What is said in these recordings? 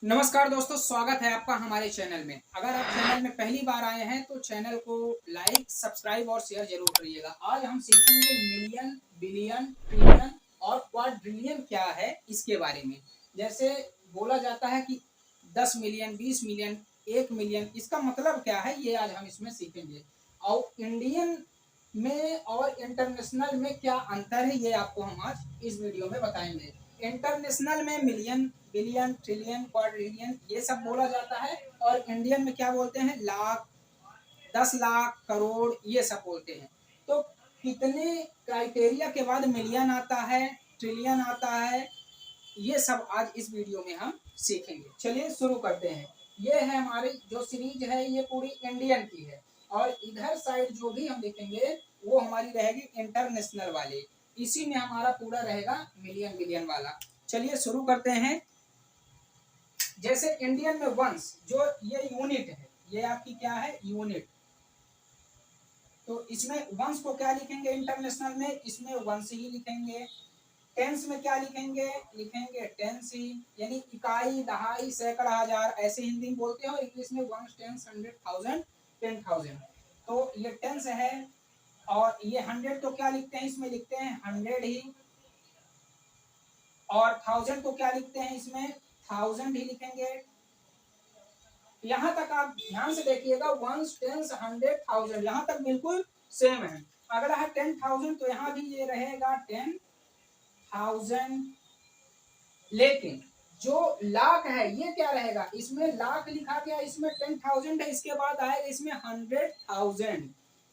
नमस्कार दोस्तों, स्वागत है आपका हमारे चैनल में। अगर आप चैनल में पहली बार आए हैं तो चैनल को लाइक, सब्सक्राइब और शेयर जरूर करिएगा। आज हम सीखेंगे मिलियन, बिलियन, ट्रिलियन और क्वाड्रिलियन क्या है इसके बारे में। जैसे बोला जाता है कि 10 मिलियन, 20 मिलियन, 1 मिलियन, इसका मतलब क्या है ये आज हम इसमें सीखेंगे। और इंडियन में और इंटरनेशनल में क्या अंतर है ये आपको हम आज इस वीडियो में बताएंगे। इंटरनेशनल में मिलियन, बिलियन, ट्रिलियन, क्वाड्रिलियन ये सब बोला जाता है और इंडियन में क्या बोलते हैं, लाख, 10 लाख, करोड़ ये सब बोलते हैं। तो कितने क्राइटेरिया के बाद मिलियन आता है, ट्रिलियन आता है, ये सब आज इस वीडियो में हम सीखेंगे। चलिए शुरू करते हैं। ये है हमारी जो सीरीज है ये पूरी इंडियन की है और इधर साइड जो भी हम देखेंगे वो हमारी रहेगी इंटरनेशनल वाली। इसी में हमारा पूरा रहेगा मिलियन बिलियन वाला। चलिए शुरू करते हैं। जैसे इंडियन में वंस, जो ये यूनिट है, ये आपकी क्या है, यूनिट। तो इसमें वंस को क्या लिखेंगे इंटरनेशनल में, इसमें वंस ही लिखेंगे। टेंस में क्या लिखेंगे, लिखेंगे टेंस ही, यानी इकाई, दहाई, सैकड़ा, हजार ऐसे हिंदी में बोलते हैं और इंग्लिश में वंस, टेंस, 100,000, 10,000। तो ये टेंस है। और ये 100 तो क्या लिखते हैं, इसमें लिखते हैं 100 ही। और 1000 को क्या लिखते हैं, इसमें 1000 ही लिखेंगे। यहां तक आप ध्यान से देखिएगा, वंस, टेंस, 100, 1000 यहां तक बिल्कुल सेम है। अगला है 10,000, तो यहां भी ये रहेगा 10,000। लेकिन जो लाख है ये क्या रहेगा, इसमें लाख लिखा गया, इसमें 10,000 है, इसके बाद आएगा इसमें 100,000।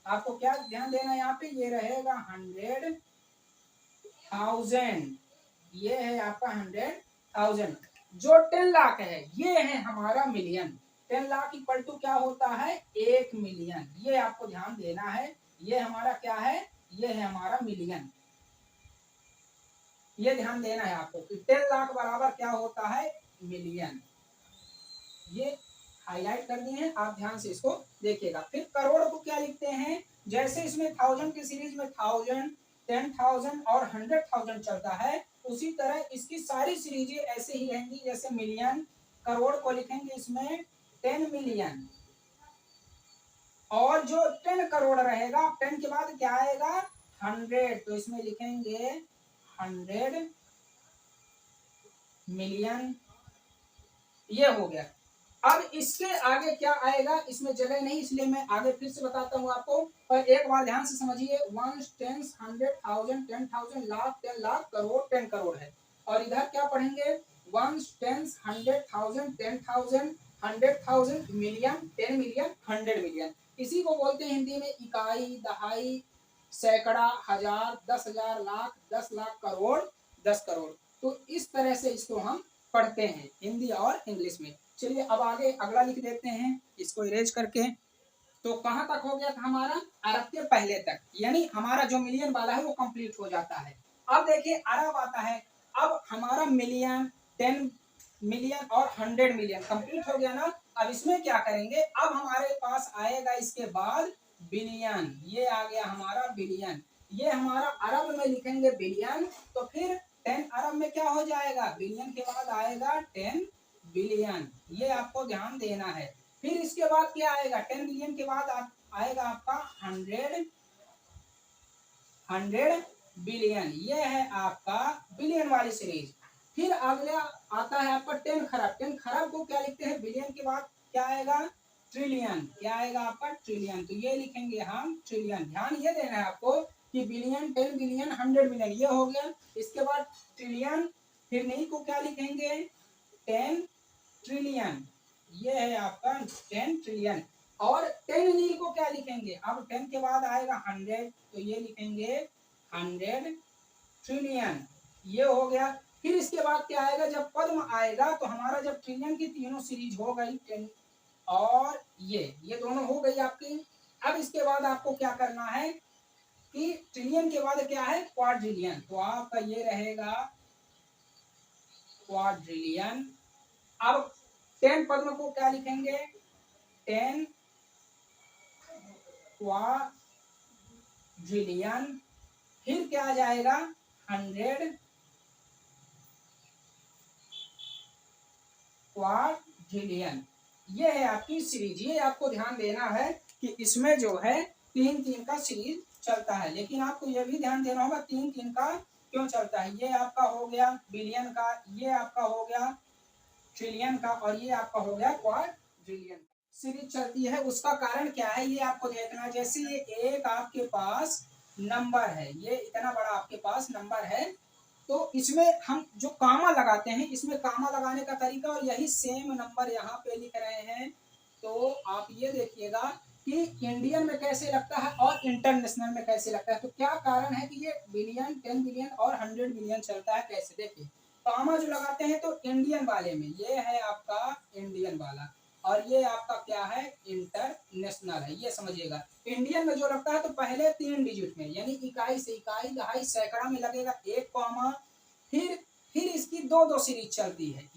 आपको क्या ध्यान देना है, यहाँ पे ये रहेगा 100,000। ये है आपका 100,000। जो 10 लाख है ये है हमारा मिलियन। 10 लाख इक्वल टू क्या होता है, 1 मिलियन। ये आपको ध्यान देना है। ये हमारा क्या है, ये है हमारा मिलियन। ये ध्यान देना है आपको कि 10 लाख बराबर क्या होता है, मिलियन। ये हाईलाइट कर दिए हैं, आप ध्यान से इसको देखिएगा। फिर करोड़ को क्या लिखते हैं, जैसे इसमें 1000 की सीरीज में 1000, 10,000 और 100,000 चलता है, उसी तरह इसकी सारी सीरीजें ऐसे ही रहेंगी। जैसे मिलियन, करोड़ को लिखेंगे इसमें 10 मिलियन। और जो 10 करोड़ रहेगा, 10 के बाद क्या आएगा, 100, तो इसमें लिखेंगे 100 मिलियन। ये हो गया। अब इसके आगे क्या आएगा, इसमें जगह नहीं, इसलिए मैं आगे फिर से बताता हूं आपको। और एक बार ध्यान से समझिए, वंस, टेंस, 100,000, 10,000, लाख, 10 लाख, करोड़, 10 करोड़ है। और इधर क्या पढ़ेंगे, ones, tens, 100,000, 10,000, 100,000, million, 10 million, 100 million. इसी को बोलते हैं हिंदी में इकाई, दहाई, सैकड़ा, हजार, 10,000, लाख, 10 लाख, करोड़, 10 करोड़। तो इस तरह से इसको हम पढ़ते हैं हिंदी और इंग्लिश में। चलिए अब आगे अगला लिख देते हैं इसको इरेज करके। तो कहां तक हो गया था हमारा, अरब के पहले तक, यानी हमारा जो मिलियन वाला है वो कंप्लीट हो जाता है। अब देखिए अरब आता है। अब हमारा मिलियन, 10 मिलियन और 100 मिलियन कंप्लीट हो गया ना। अब इसमें क्या करेंगे, अब हमारे पास आएगा इसके बाद बिलियन। ये आ गया हमारा बिलियन। ये हमारा अरब में लिखेंगे बिलियन। तो फिर 10 अरब में क्या हो जाएगा, बिलियन के बाद आएगा 10 बिलियन। ये आपको ध्यान देना है। फिर इसके बाद क्या आएगा, 10 बिलियन के बाद आएगा आपका 100 बिलियन। ये है आपका बिलियन वाली सीरीज। फिर अगला आता है आपका 10 खरब। 10 खरब को क्या लिखते हैं, बिलियन के बाद क्या आएगा, ट्रिलियन। क्या आएगा आपका, ट्रिलियन। तो ये लिखेंगे हम ट्रिलियन। ध्यान ये देना है आपको कि बिलियन, 10 बिलियन, 100 बिलियन ये हो गया। इसके बाद ट्रिलियन। फिर नहीं को क्या लिखेंगे, 10 ट्रिलियन। ये है आपका 10 ट्रिलियन। और 10 नील को क्या लिखेंगे, अब 10 के बाद आएगा 100, तो ये लिखेंगे 100 ट्रिलियन। ये हो गया। फिर इसके बाद क्या आएगा, जब पद्म आएगा तो हमारा जब ट्रिलियन की तीनों सीरीज हो गई, 10 और ये दोनों हो गई आपकी। अब इसके बाद आपको क्या करना है कि ट्रिलियन के बाद क्या है, क्वाड्रिलियन। तो आपका ये रहेगा क्वाड्रिलियन। अब 10 पद्म को क्या लिखेंगे, 10 क्वाड्रिलियन। फिर क्या आ जाएगा, 100 क्वाड्रिलियन। ये है आपकी सीरीज। ये आपको ध्यान देना है कि इसमें जो है 3-3 का सीरीज चलता है, लेकिन आपको यह भी ध्यान देना होगा 3-3 का क्यों चलता है। ये आपका हो गया बिलियन का, ये आपका हो गया ट्रिलियन का, और ये आपका हो गया क्वाड्रिलियन। सीरीज चलती है उसका कारण क्या है ये आपको देखना है। जैसे ये एक आपके पास नंबर है, ये इतना बड़ा आपके पास नंबर है, तो इसमें हम जो कामा लगाते हैं, इसमें कामा लगाने का तरीका और यही सेम नंबर यहाँ पे लिख रहे हैं। तो आप ये देखिएगा कि इंडियन में कैसे लगता है और इंटरनेशनल में कैसे लगता है। तो क्या कारण है कि ये बिलियन, 10 बिलियन और 100 बिलियन चलता है, कैसे देखिए। कामा जो लगाते हैं तो इंडियन वाले में ये है आपका इंडियन वाला, और ये आपका क्या है इंटरनेशनल है, ये समझिएगा। इंडियन में जो लगता है तो पहले 3 डिजिट में, यानी इकाई से इकाई, दहाई, सैकड़ा में लगेगा एक कॉमा, फिर इसकी दो दो सीरीज चलती है,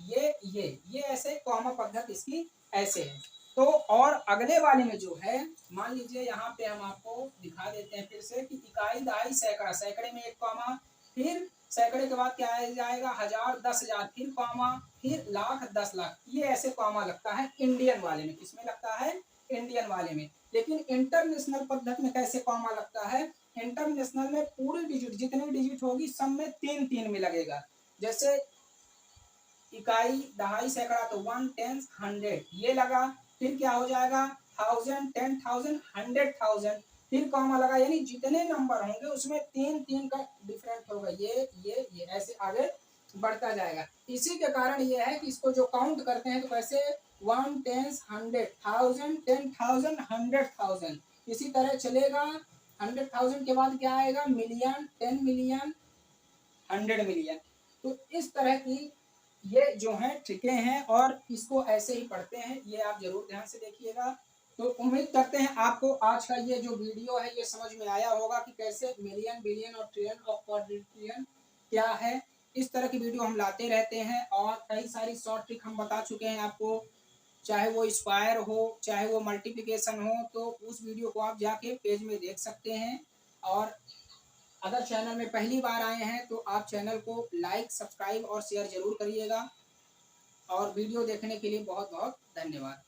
ये ऐसे कॉमा पद्धति इसकी ऐसे है। तो और अगले वाले में जो है, मान लीजिए यहाँ पे हम आपको दिखा देते हैं फिर से कि इकाई, दहाई, सैकड़ा, सैकड़े में एक कॉमा, फिर सैकड़े के बाद क्या आ जाएगा 1000, 10,000, फिर कॉमा, फिर लाख, 10 लाख, ये ऐसे कॉमा लगता है इंडियन वाले में। किसमें लगता है? इंडियन वाले में। लेकिन इंटरनेशनल पद्धति में कैसे कॉमा लगता है? इंटरनेशनल में पूरी डिजिट, जितनी डिजिट होगी सब में 3-3 में लगेगा। जैसे इकाई, दहाई, सैकड़ा तो 1, 10, 100 ये लगा, फिर क्या हो जाएगा 1000, 10,000, 100,000, फिर कॉमा लगा, यानी जितने नंबर होंगे उसमें 3-3 का डिफरेंट होगा, ये ऐसे आगे बढ़ता जाएगा। इसी के कारण ये है कि इसको जो काउंट करते हैं तो कैसे 1, 10, 100,000, 10,000, 100,000, इसी तरह चलेगा। 100,000 के बाद क्या आएगा मिलियन, 10 मिलियन, 100 मिलियन। तो इस तरह की ये जो है ट्रिकें हैं और इसको ऐसे ही पढ़ते हैं, ये आप जरूर ध्यान से देखिएगा। तो उम्मीद करते हैं आपको आज का ये जो वीडियो है ये समझ में आया होगा कि कैसे मिलियन, बिलियन और ट्रिलियन और क्वाड्रिलियन क्या है। इस तरह की वीडियो हम लाते रहते हैं और कई सारी शॉर्ट ट्रिक हम बता चुके हैं आपको, चाहे वो स्क्वायर हो, चाहे वो मल्टीप्लिकेशन हो, तो उस वीडियो को आप जाके पेज में देख सकते हैं। और अगर चैनल में पहली बार आए हैं तो आप चैनल को लाइक, सब्सक्राइब और शेयर जरूर करिएगा। और वीडियो देखने के लिए बहुत बहुत धन्यवाद।